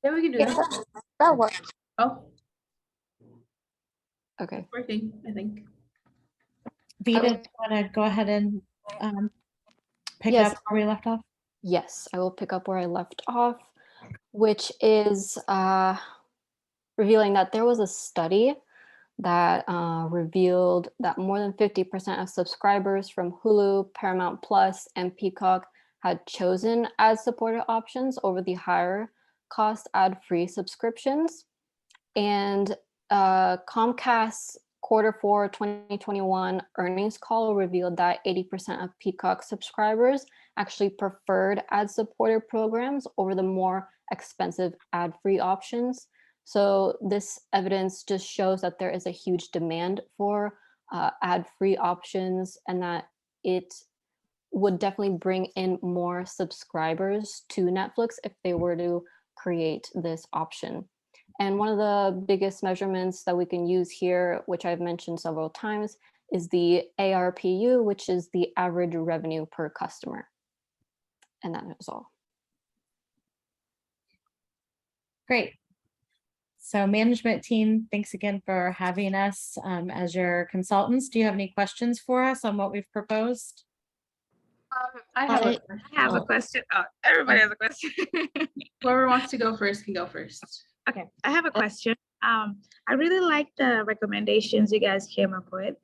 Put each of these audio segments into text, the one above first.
Yeah, we can do Yeah, that. that works. Oh, Okay. it's working, I think. Vita, do you want to go ahead and pick Yes. up where we left off? Yes, I will pick up where I left off, which is revealing that there was a study that revealed that more than 50% of subscribers from Hulu, Paramount Plus, and Peacock had chosen ad-supported options over the higher cost ad-free subscriptions. And Comcast's Q4 2021 earnings call revealed that 80% of Peacock subscribers actually preferred ad-supported programs over the more expensive ad-free options. So this evidence just shows that there is a huge demand for ad-free options, and that it would definitely bring in more subscribers to Netflix if they were to create this option. And one of the biggest measurements that we can use here, which I've mentioned several times, is the ARPU, which is the average revenue per customer. And that is all. Great. So management team, thanks again for having us as your consultants. Do you have any questions for us on what we've proposed? I have a question. Oh, everybody has a question. Whoever wants to go first can go first. Okay, I have a question. I really like the recommendations you guys came up with.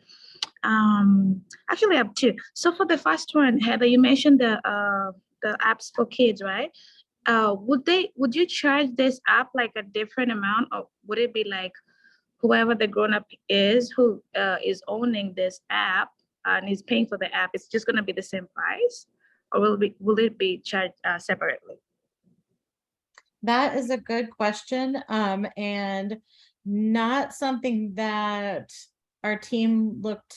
Actually, I have two. So for the first one, Heather, you mentioned the apps for kids, right? Would you charge this app like a different amount, or would it be like whoever the grown-up is who is owning this app and is paying for the app, it's just going to be the same price, or will it be charged separately? That is a good question, and not something that our team looked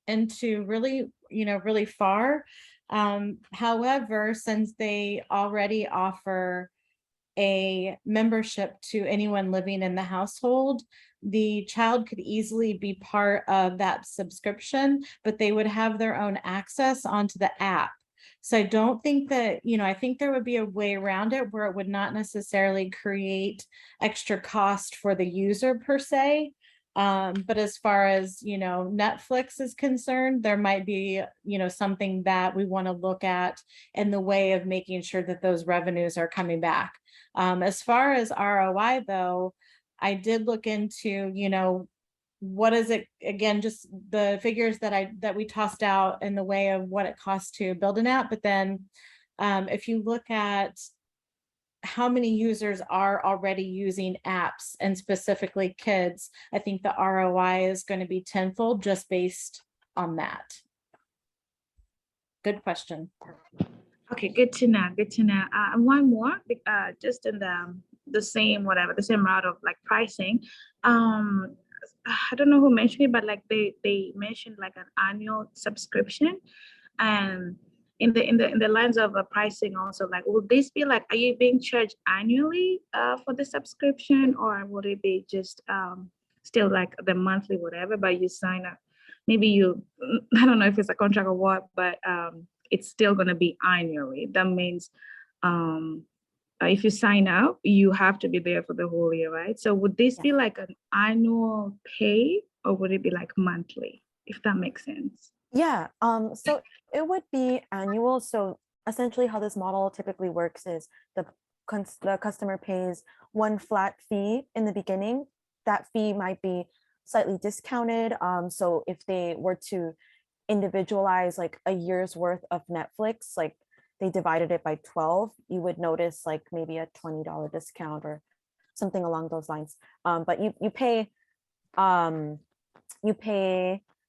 into really far. However, since they already offer a membership to anyone living in the household, the child could easily be part of that subscription, but they would have their own access onto the app. So I don't think that, I think there would be a way around it where it would not necessarily create extra cost for the user per se. But as far as, Netflix is concerned, there might be, something that we want to look at in the way of making sure that those revenues are coming back. As far as ROI, though, I did look into, what is it, again, just the figures that we tossed out in the way of what it costs to build an app. But then if you look at how many users are already using apps, and specifically kids, I think the ROI is going to be tenfold just based on that. Good question. Okay, good to know. Good to know. And one more, just in the same route of like pricing. I don't know who mentioned it, but like they mentioned like an annual subscription, and in the lines of pricing also, like, will this be like, are you being charged annually for the subscription, or would it be just still like the monthly whatever, but you sign up, maybe I don't know if it's a contract or what, but it's still going to be annually. That means if you sign up, you have to be there for the whole year, right? So would this be like an annual pay, or would it be like monthly, if that makes sense? Yeah, so it would be annual. So essentially how this model typically works is the customer pays one flat fee in the beginning. That fee might be slightly discounted. So if they were to individualize like a year's worth of Netflix, like they divided it by 12, you would notice like maybe a $20 discount or something along those lines. But you pay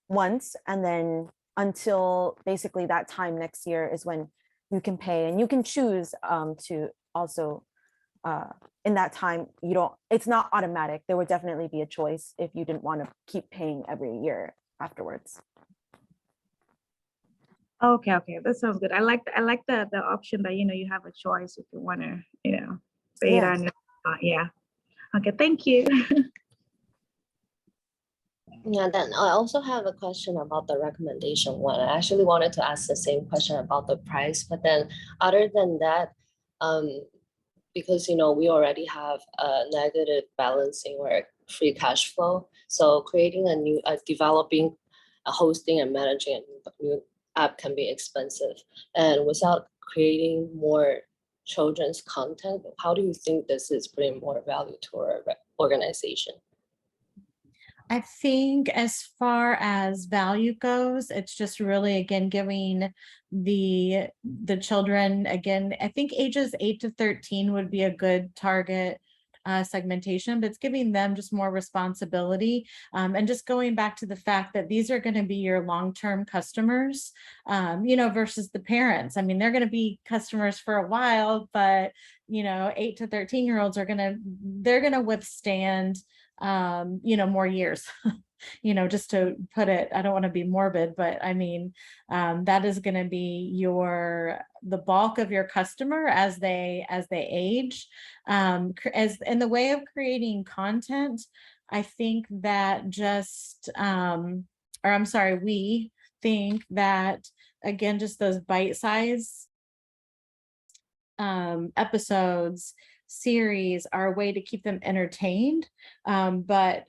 once, and then until basically that time next year is when you can pay, and you can choose to also in that time, it's not automatic. There would definitely be a choice if you didn't want to keep paying every year afterwards. Okay, that sounds good. I like the option that you have a choice if you want to pay it on. Yeah. Okay, thank you. Yeah, then I also have a question about the recommendation one. I actually wanted to ask the same question about the price, but then other than that, because we already have a negative balancing or free cash flow. So creating developing, hosting and managing a new app can be expensive. And without creating more children's content, how do you think this is bringing more value to our organization? I think as far as value goes, it's just really, again, giving the children, again, I think ages 8 to 13 would be a good target segmentation, but it's giving them just more responsibility, and just going back to the fact that these are going to be your long-term customers, versus the parents. I mean, they're going to be customers for a while, but 8 to 13-year-olds they're going to withstand more years. Just to put it, I don't want to be morbid, but I mean, that is going to be the bulk of your customer as they age. As in the way of creating content, I think that we think that, again, just those bite-sized episodes, series are a way to keep them entertained, but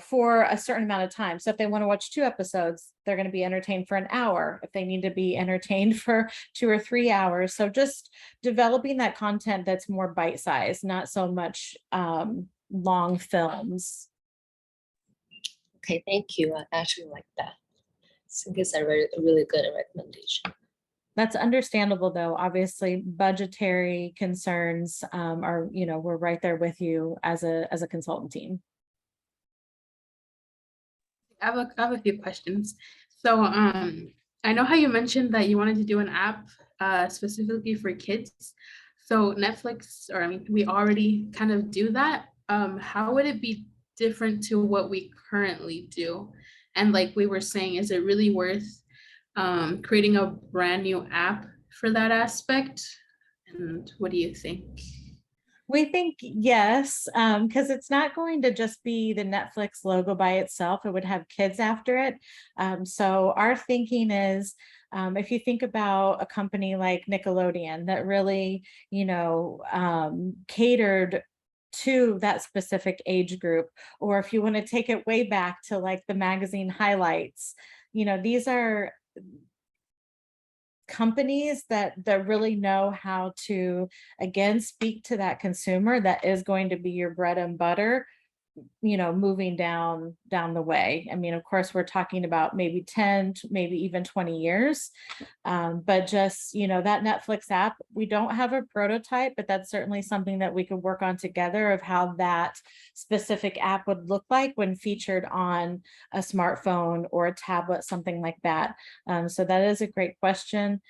for a certain amount of time. So if they want to watch 2 episodes, they're going to be entertained for an hour. If they need to be entertained for 2 or 3 hours. So just developing that content that's more bite-sized, not so much long films. Okay, thank you. I actually like that. I think it's a really good recommendation. That's understandable, though. Obviously, budgetary concerns are, we're right there with you as a consultant team. I have a few questions. So I know how you mentioned that you wanted to do an app specifically for kids. So Netflix, or I mean, we already kind of do that. How would it be different to what we currently do? And like we were saying, is it really worth creating a brand new app for that aspect? And what do you think? We think yes, because it's not going to just be the Netflix logo by itself. It would have kids after it. So our thinking is, if you think about a company like Nickelodeon that really, catered to that specific age group, or if you want to take it way back to like the magazine highlights, these are companies that really know how to, again, speak to that consumer that is going to be your bread and butter, moving down the way. I mean, of course, we're talking about maybe 10, maybe even 20 years. But just, that Netflix app, we don't have a prototype, but that's certainly something that we could work on together of how that specific app would look like when featured on a smartphone or a tablet, something like that. So that is a great question.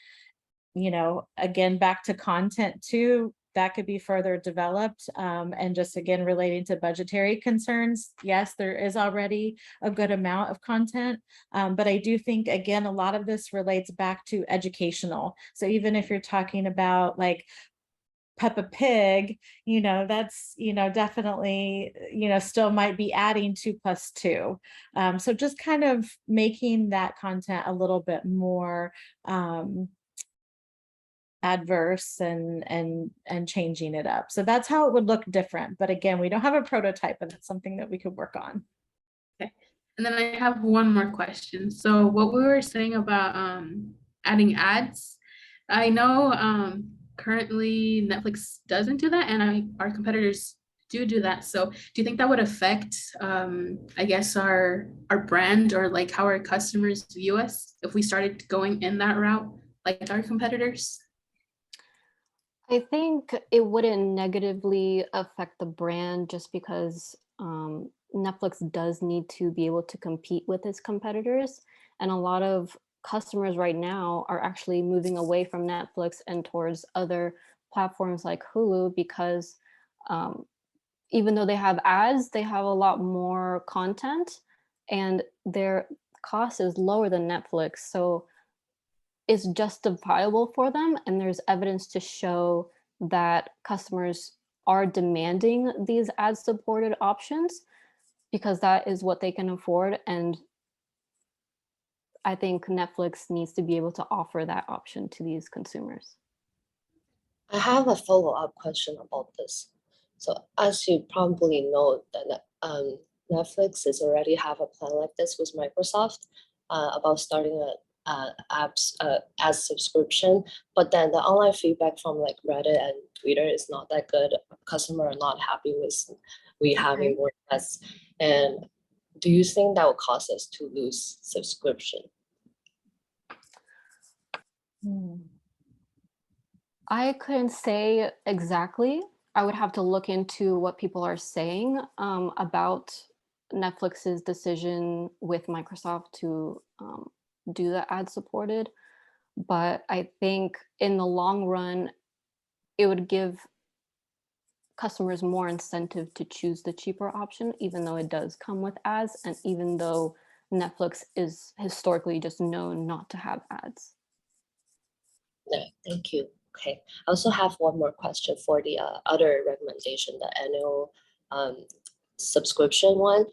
Again, back to content too, that could be further developed, and just again relating to budgetary concerns. Yes, there is already a good amount of content, but I do think, again, a lot of this relates back to educational. So even if you're talking about like Peppa Pig, that's, definitely, still might be adding 2+2. So just kind of making that content a little bit more adverse and changing it up. So that's how it would look different. But again, we don't have a prototype, but it's something that we could work on. Okay. And then I have one more question. So what we were saying about adding ads, I know currently Netflix doesn't do that, and our competitors do that. So do you think that would affect, I guess, our brand, or like how our customers view us if we started going in that route, like our competitors? I think it wouldn't negatively affect the brand, just because Netflix does need to be able to compete with its competitors. And a lot of customers right now are actually moving away from Netflix and towards other platforms like Hulu, because even though they have ads, they have a lot more content and their cost is lower than Netflix. So it's justifiable for them, and there's evidence to show that customers are demanding these ad-supported options because that is what they can afford. And I think Netflix needs to be able to offer that option to these consumers. I have a follow-up question about this. So as you probably know that Netflix is already have a plan like this with Microsoft about starting a apps as subscription, but then the online feedback from like Reddit and Twitter is not that good. Customer are not happy with we having more ads. And do you think that will cause us to lose subscription? I couldn't say exactly. I would have to look into what people are saying about Netflix's decision with Microsoft to do the ad supported. But I think in the long run, it would give customers more incentive to choose the cheaper option, even though it does come with ads, and even though Netflix is historically just known not to have ads. Yeah, thank you. Okay, I also have one more question for the other recommendation, the annual subscription one.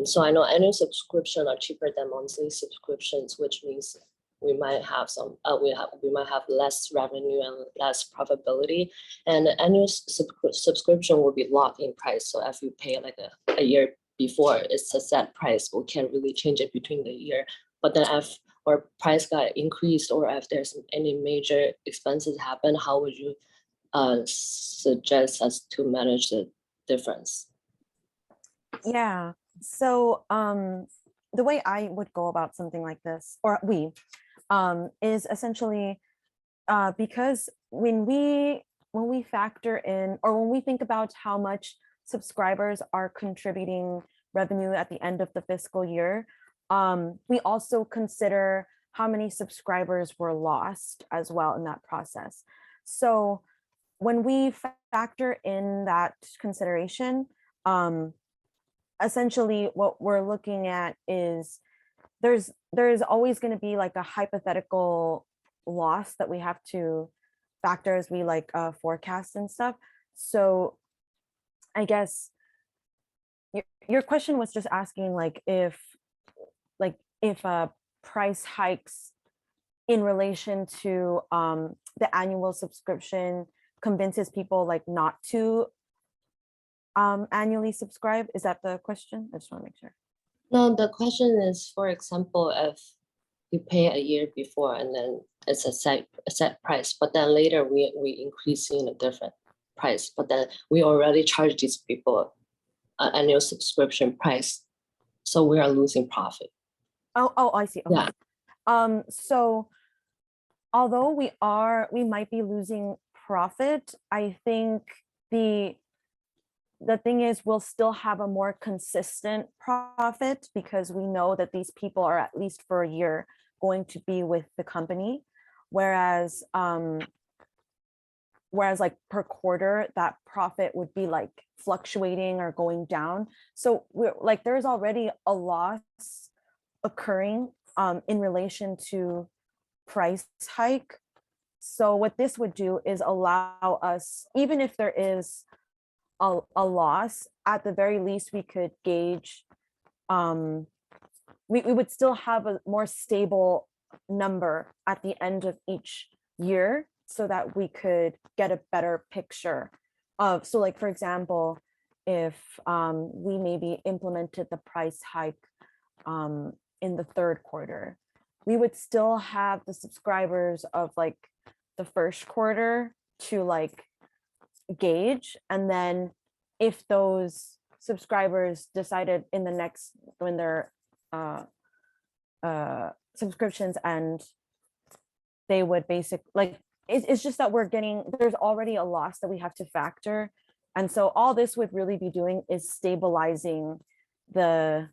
So I know annual subscription are cheaper than monthly subscriptions, which means we might have some we might have less revenue and less profitability. And the annual subscription will be locked in price. So if you pay like a year before, it's a set price. We can't really change it between the year. But then if our price got increased or if there's any major expenses happen, how would you suggest us to manage the difference? Yeah. So the way I would go about something like this, or we, is essentially because when we factor in, or when we think about how much subscribers are contributing revenue at the end of the fiscal year, we also consider how many subscribers were lost as well in that process. So when we factor in that consideration, essentially what we're looking at is there's always going to be like a hypothetical loss that we have to factor as we like forecast and stuff. So I guess your question was just asking like if price hikes in relation to the annual subscription convinces people like not to annually subscribe. Is that the question? I just want to make sure. No, the question is, for example, if you pay a year before and then it's a set price, but then later we increasing a different price, but then we already charge these people an annual subscription price, so we are losing profit. Oh, I see. Okay. Yeah. So although we might be losing profit, I think the thing is we'll still have a more consistent profit because we know that these people are at least for a year going to be with the company, whereas like per quarter that profit would be like fluctuating or going down. So we're like there's already a loss occurring in relation to price hike. So what this would do is allow us, even if there is a loss, at the very least we could gauge, we would still have a more stable number at the end of each year so that we could get a better picture of, so like for example, if we maybe implemented the price hike in the third quarter, we would still have the subscribers of like the first quarter to like gauge, and then if those subscribers decided in the next, when their subscriptions end, they would like it's just that there's already a loss that we have to factor, and so all this would really be doing is stabilizing the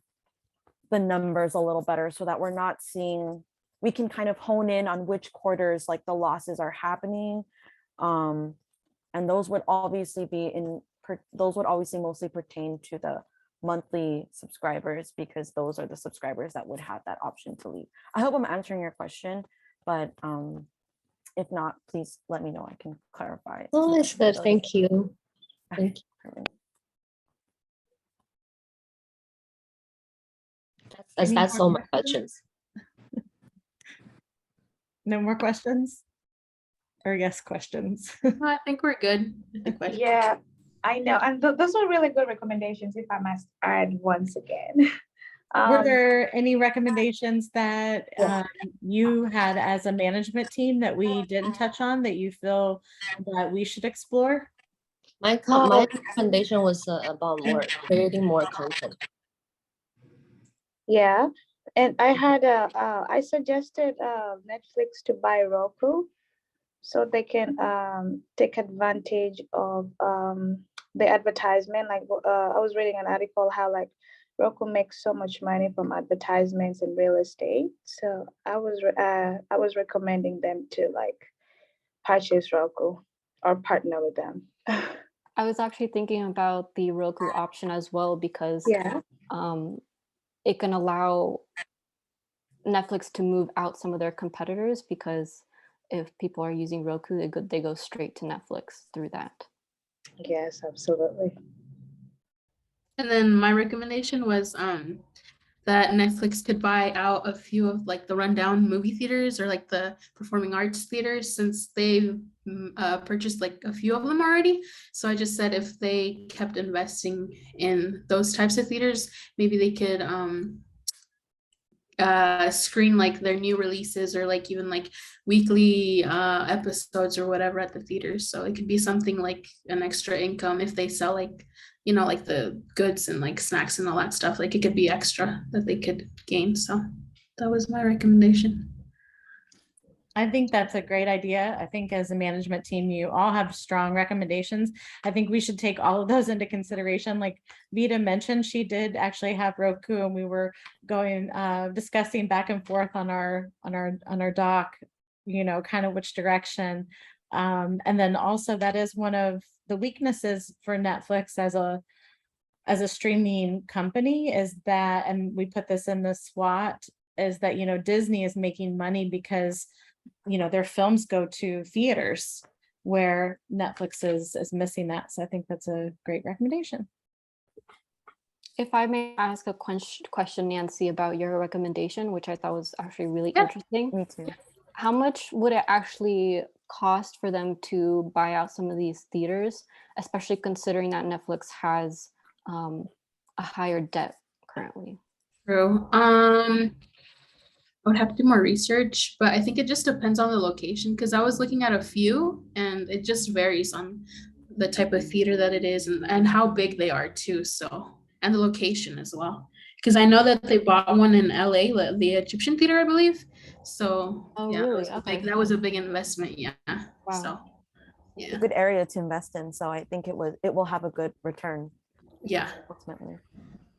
numbers a little better so that we're not seeing, we can kind of hone in on which quarters like the losses are happening, and those would obviously mostly pertain to the monthly subscribers because those are the subscribers that would have that option to leave. I hope I'm answering your question, but if not, please let me know. I can clarify. Oh, it's good. Thank you. Thank you. That's all my questions. No more questions? or yes questions. I think we're good with the question. Yeah, I know. And those are really good recommendations, if I must add once again. Were there any recommendations that Yeah. you had as a management team that we didn't touch on that you feel that we should explore? My Oh. recommendation was about creating more content. Yeah, and I suggested Netflix to buy Roku so they can take advantage of the advertisement. Like I was reading an article how like Roku makes so much money from advertisements in real estate. So I was recommending them to like purchase Roku or partner with them. I was actually thinking about the Roku option as well because Yeah. it can allow Netflix to move out some of their competitors because if people are using Roku, they go straight to Netflix through that. Yes, absolutely. And then my recommendation was that Netflix could buy out a few of like the rundown movie theaters or like the performing arts theaters since they've purchased like a few of them already. So I just said if they kept investing in those types of theaters, maybe they could screen like their new releases or like even like weekly episodes or whatever at the theaters. So it could be something like an extra income if they sell like, you know, like the goods and like snacks and all that stuff. Like it could be extra that they could gain. So that was my recommendation. I think that's a great idea. I think as a management team, you all have strong recommendations. I think we should take all of those into consideration. Like Vita mentioned, she did actually have Roku, and we were going discussing back and forth on our doc, you know, kind of which direction. And then also that is one of the weaknesses for Netflix as a streaming company is that, and we put this in the SWOT, is that, you know, Disney is making money because, you know, their films go to theaters where Netflix is missing that. So I think that's a great recommendation. If I may ask a question, Nancy, about your recommendation, which I thought was actually really Yeah. interesting. Me too. How much would it actually cost for them to buy out some of these theaters, especially considering that Netflix has a higher debt currently? True. I would have to do more research, but I think it just depends on the location because I was looking at a few and it just varies on the type of theater that it is and how big they are too. So, and the location as well. Because I know that they bought one in LA, the Egyptian theater, I believe. So Oh, yeah, really? that was a big investment. Yeah. Wow. So It's yeah. a good area to invest in. So I think it will have a good return Yeah. ultimately.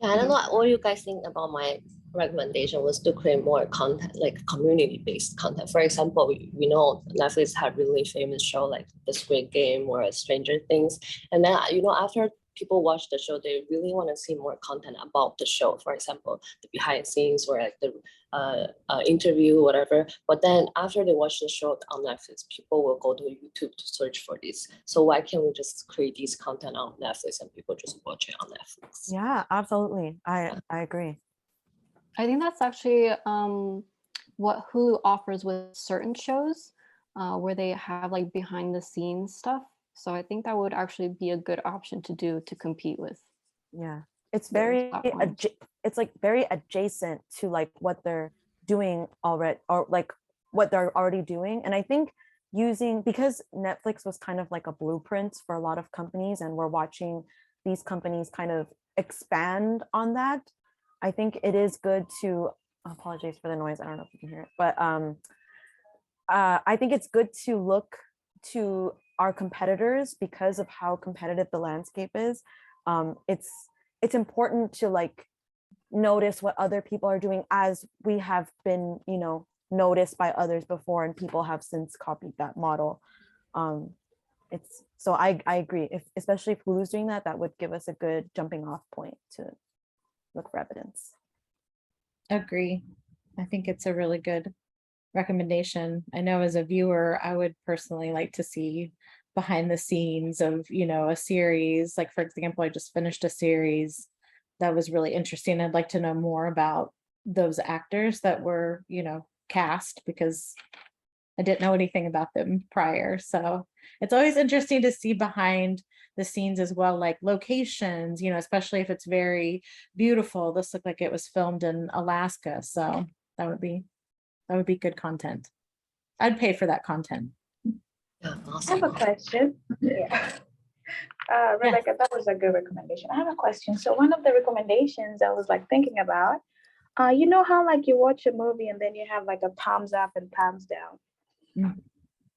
Yeah, I don't know what you guys think about my recommendation was to create more content, like community-based content. For example, we know Netflix had really famous show like The Squid Game or Stranger Things. And then, you know, after people watch the show, they really want to see more content about the show. For example, the behind scenes or like the interview, whatever. But then after they watch the show on Netflix, people will go to YouTube to search for this. So why can't we just create this content on Netflix and people just watch it on Netflix? Yeah, absolutely. I agree. I think that's actually what Hulu offers with certain shows where they have like behind the scenes stuff. So I think that would actually be a good option to do to compete with. Yeah, it's those very platforms. it's like very adjacent to like what they're doing already, or like what they're already doing. And I think because Netflix was kind of like a blueprint for a lot of companies, and we're watching these companies kind of expand on that. I think it is good to apologize for the noise. I don't know if you can hear it, but I think it's good to look to our competitors because of how competitive the landscape is. It's important to like notice what other people are doing, as we have been, you know, noticed by others before, and people have since copied that model. It's so I agree. Especially if Hulu's doing that, that would give us a good jumping off point to look for evidence. Agree. I think it's a really good recommendation. I know as a viewer, I would personally like to see behind the scenes of, you know, a series. Like, for example, I just finished a series that was really interesting. I'd like to know more about those actors that were, you know, cast, because I didn't know anything about them prior. So it's always interesting to see behind the scenes as well, like locations, especially if it's very beautiful. This looked like it was filmed in Alaska. So that would be good content. I'd pay for that content. Yeah, I awesome. have a question. Yeah. Rebecca, that was a good recommendation. I have a question. So one of the recommendations I was like thinking about, you know how like you watch a movie and then you have like a thumbs up and thumbs down. Mm.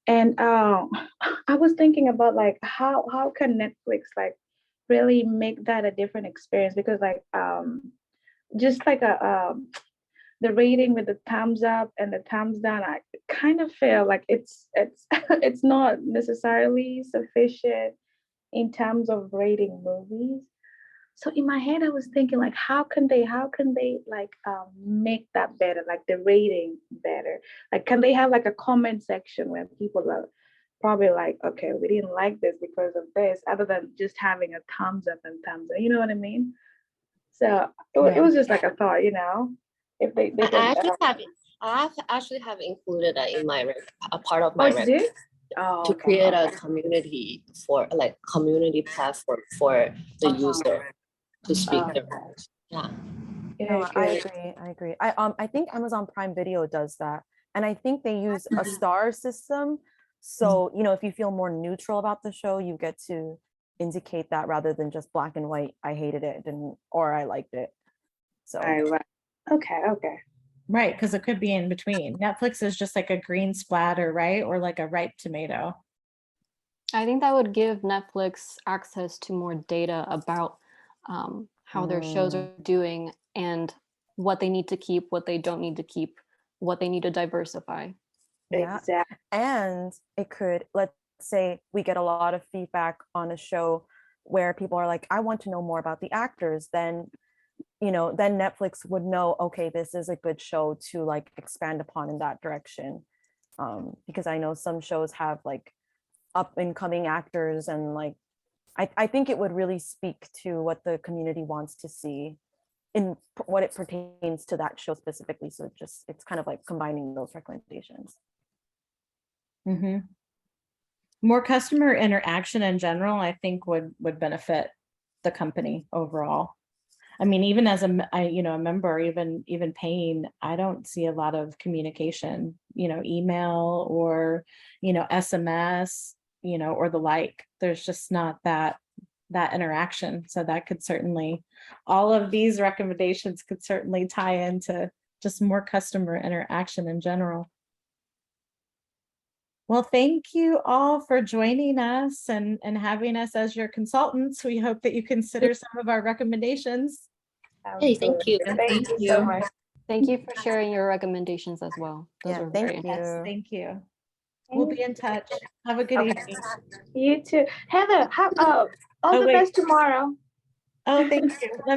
And I was thinking about like how can Netflix like really make that a different experience, because like just like the rating with the thumbs up and the thumbs down, I kind of feel like it's it's not necessarily sufficient in terms of rating movies. So in my head, I was thinking like, how can they like make that better, like the rating better? Like, can they have like a comment section where people are probably like, okay, we didn't like this because of this, other than just having a thumbs up and thumbs down. You know what I mean? So it was just like a thought, if they I can. actually have included that in a part of Oh, my you did? Oh, to okay, create a okay. community for like community platform for the user to speak their Okay. mind. Yeah. No, Good, I good. agree. I agree. I think Amazon Prime Video does that. And I think they use a star system. So, if you feel more neutral about the show, you get to indicate that rather than just black and white, I hated it or I liked it. So Right. Okay, okay. Right, because it could be in between. Netflix is just like a green splatter, right? Or like a ripe tomato. I think that would give Netflix access to more data about how their shows are doing and what they need to keep, what they don't need to keep, what they need to diversify. yeah. Exactly. And it could, let's say we get a lot of feedback on a show where people are like, I want to know more about the actors, then then Netflix would know, okay, this is a good show to like expand upon in that direction. Because I know some shows have like up and coming actors, and like I think it would really speak to what the community wants to see in what it pertains to that show specifically. So it's kind of like combining those recommendations. Mm-hmm. More customer interaction in general, I think would benefit the company overall. I mean, even as a member, even paying, I don't see a lot of communication, email or, SMS, or the like. There's just not that interaction. So that could certainly, all of these recommendations could certainly tie into just more customer interaction in general. Well, thank you all for joining us and having us as your consultants. We hope that you consider some of our recommendations. Hey, thank you. Thank you so much. Thank you for sharing your recommendations as well. Those were very Thank interesting. you. Thank you. We'll be in touch. Have a good evening. You too. Heather, all the wait. best tomorrow. Oh, thank you. Let me